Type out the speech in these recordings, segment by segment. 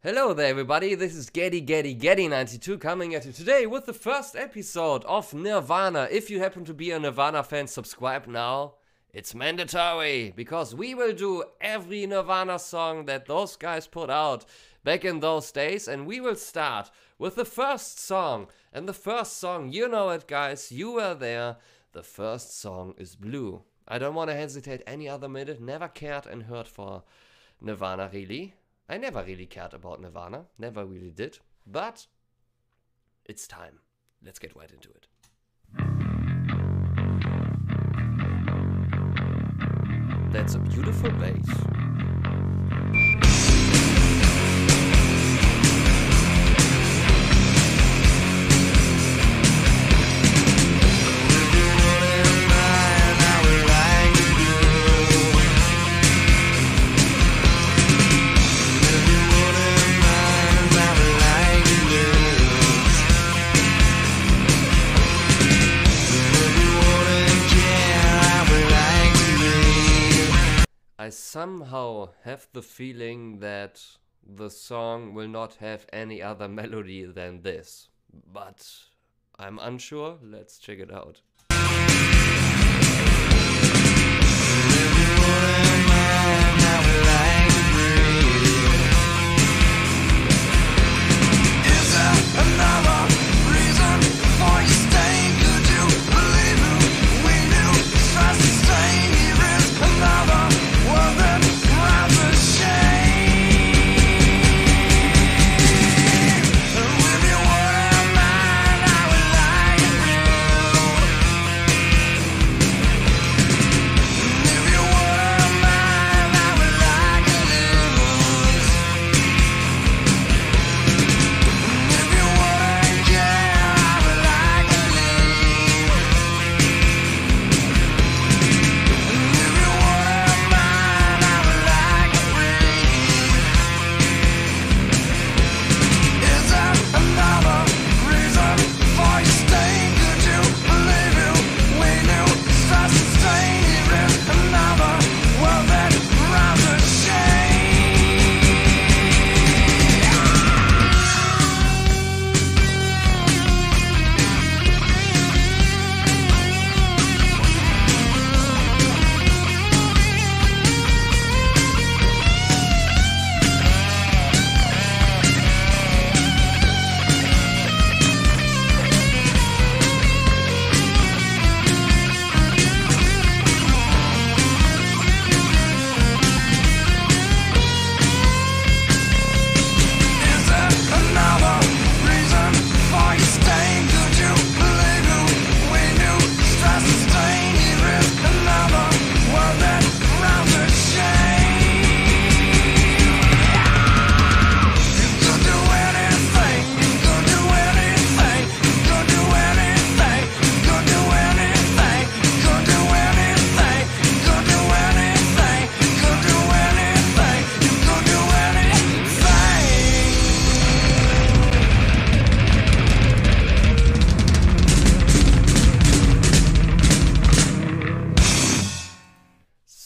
Hello there everybody, this is Geddy92 coming at you today with the first episode of Nirvana. If you happen to be a Nirvana fan, subscribe now. It's mandatory, because we will do every Nirvana song that those guys put out back in those days, and we will start with the first song. And the first song, you know it guys, you were there, the first song is Blue. I don't want to hesitate any other minute, never cared and heard for Nirvana really. I never really cared about Nirvana, never really did, but it's time. Let's get right into it. That's a beautiful bass. I somehow have the feeling that the song will not have any other melody than this, but I'm unsure. Let's check it out.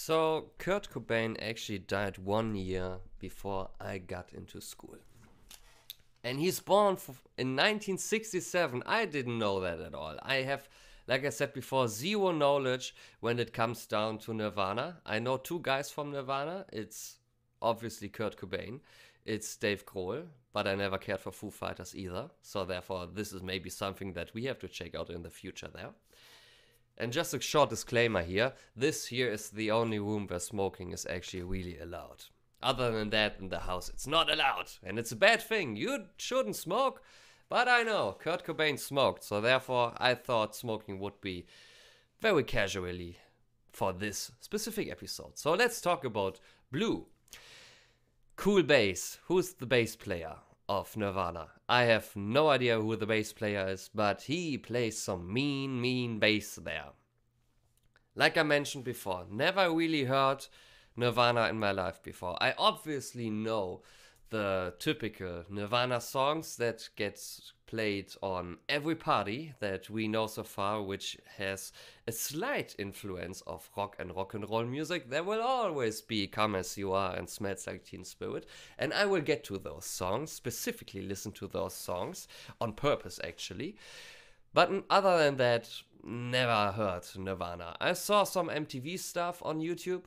So, Kurt Cobain actually died 1 year before I got into school. And he's born in 1967. I didn't know that at all. I have, like I said before, zero knowledge when it comes down to Nirvana. I know two guys from Nirvana. It's obviously Kurt Cobain. It's Dave Grohl, but I never cared for Foo Fighters either. So therefore, this is maybe something that we have to check out in the future there. And just a short disclaimer here, this here is the only room where smoking is actually really allowed. Other than that, in the house, it's not allowed. And it's a bad thing. You shouldn't smoke. But I know, Kurt Cobain smoked. So therefore, I thought smoking would be very casually for this specific episode. So let's talk about Blue. Cool bass. Who's the bass player of Nirvana? I have no idea who the bass player is, but he plays some mean bass there. Like I mentioned before, never really heard Nirvana in my life before. I obviously know the typical Nirvana songs that get played on every party that we know so far, which has a slight influence of rock and roll music. There will always be Come As You Are and Smells Like Teen Spirit, and I will get to those songs, specifically listen to those songs, on purpose actually. But other than that, never heard Nirvana. I saw some MTV stuff on YouTube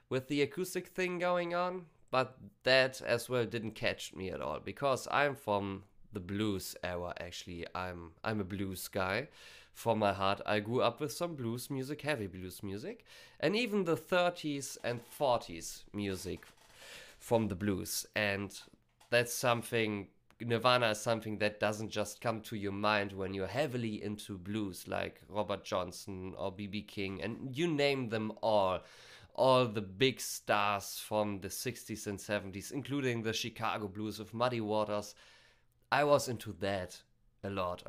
with the acoustic thing going on, but that as well didn't catch me at all, because I'm from the blues era actually. I'm a blues guy from my heart. I grew up with some blues music, heavy blues music, and even the 30s and 40s music from the blues. And that's something, Nirvana is something that doesn't just come to your mind when you're heavily into blues, like Robert Johnson or B.B. King, and you name them all the big stars from the 60s and 70s, including the Chicago blues of Muddy Waters. I was into that a lot.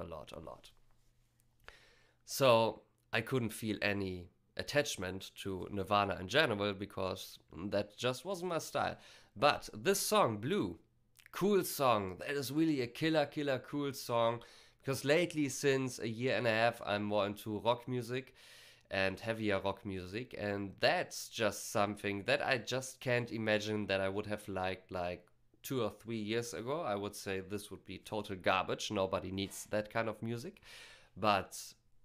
So I couldn't feel any attachment to Nirvana in general, because that just wasn't my style. But this song, Blue, cool song. That is really a killer cool song, because lately, since a year and a half, I'm more into rock music and heavier rock music, and that's just something that I just can't imagine that I would have liked like 2 or 3 years ago. I would say this would be total garbage. Nobody needs that kind of music. But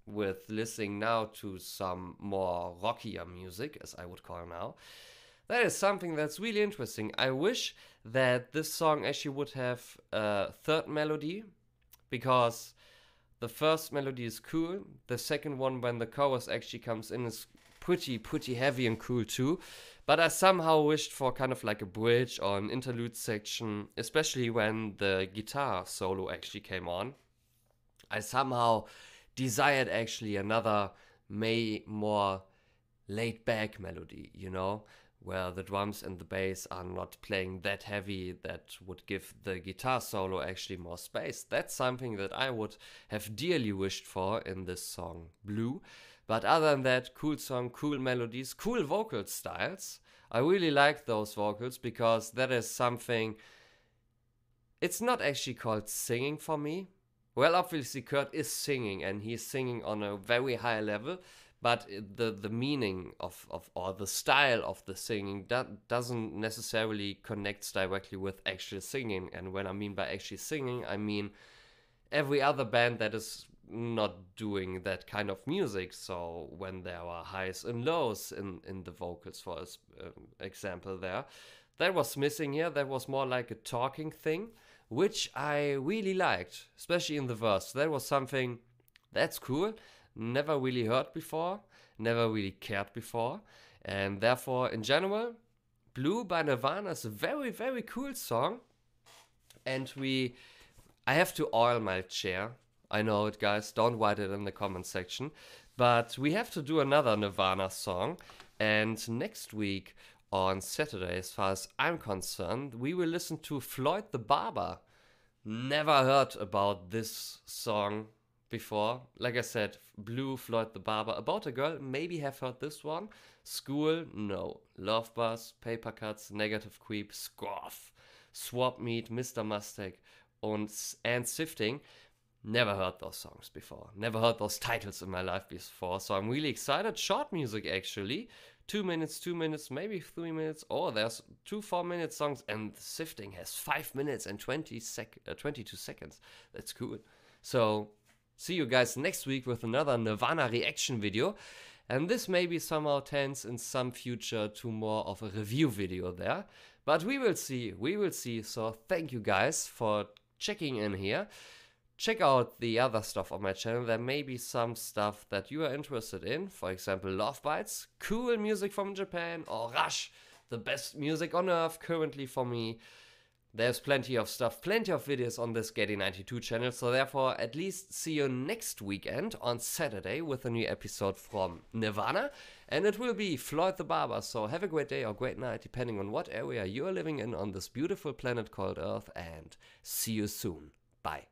with listening now to some more rockier music, as I would call now, that is something that's really interesting. I wish that this song actually would have a third melody, because the first melody is cool. The second one, when the chorus actually comes in, is pretty heavy and cool too. But I somehow wished for kind of like a bridge or an interlude section, especially when the guitar solo actually came on. I somehow desired actually another more laid back melody, you know, where the drums and the bass are not playing that heavy, that would give the guitar solo actually more space. That's something that I would have dearly wished for in this song, Blue. But other than that, cool song, cool melodies, cool vocal styles. I really like those vocals, because that is something, it's not actually called singing for me. Well, obviously Kurt is singing, and he's singing on a very high level, but the meaning of or the style of the singing doesn't necessarily connect directly with actual singing. And when I mean by actually singing, I mean every other band that is not doing that kind of music. So when there are highs and lows in the vocals, for example, that was missing here. That was more like a talking thing, which I really liked, especially in the verse. That was something that's cool. Never really heard before, never really cared before, and therefore, in general, Blue by Nirvana is a very cool song. And I have to oil my chair. I know it, guys, don't write it in the comment section, but we have to do another Nirvana song, and next week on Saturday, as far as I'm concerned, we will listen to Floyd the Barber. Never heard about this song before. Like I said, Blue, Floyd the Barber, About a Girl, maybe have heard this one. School, no. Love Buzz, Paper Cuts, Negative Creep, Scoff, Swap Meet, Mr. Mustang, and Sifting. Never heard those songs before. Never heard those titles in my life before. So I'm really excited. Short music, actually. 2 minutes, maybe 3 minutes. Oh, there's 2 4-minute songs, and Sifting has 5 minutes and 22 seconds. That's cool. So see you guys next week with another Nirvana reaction video. And this may be somehow tense in some future to more of a review video there. But we will see. So thank you guys for checking in here. Check out the other stuff on my channel. There may be some stuff that you are interested in. For example, Love Bites, cool music from Japan, or Rush, the best music on earth currently for me. There's plenty of stuff, plenty of videos on this Getty92 channel. So therefore, at least see you next weekend on Saturday with a new episode from Nirvana. And it will be Floyd the Barber. So have a great day or great night, depending on what area you're living in on this beautiful planet called Earth. And see you soon. Bye.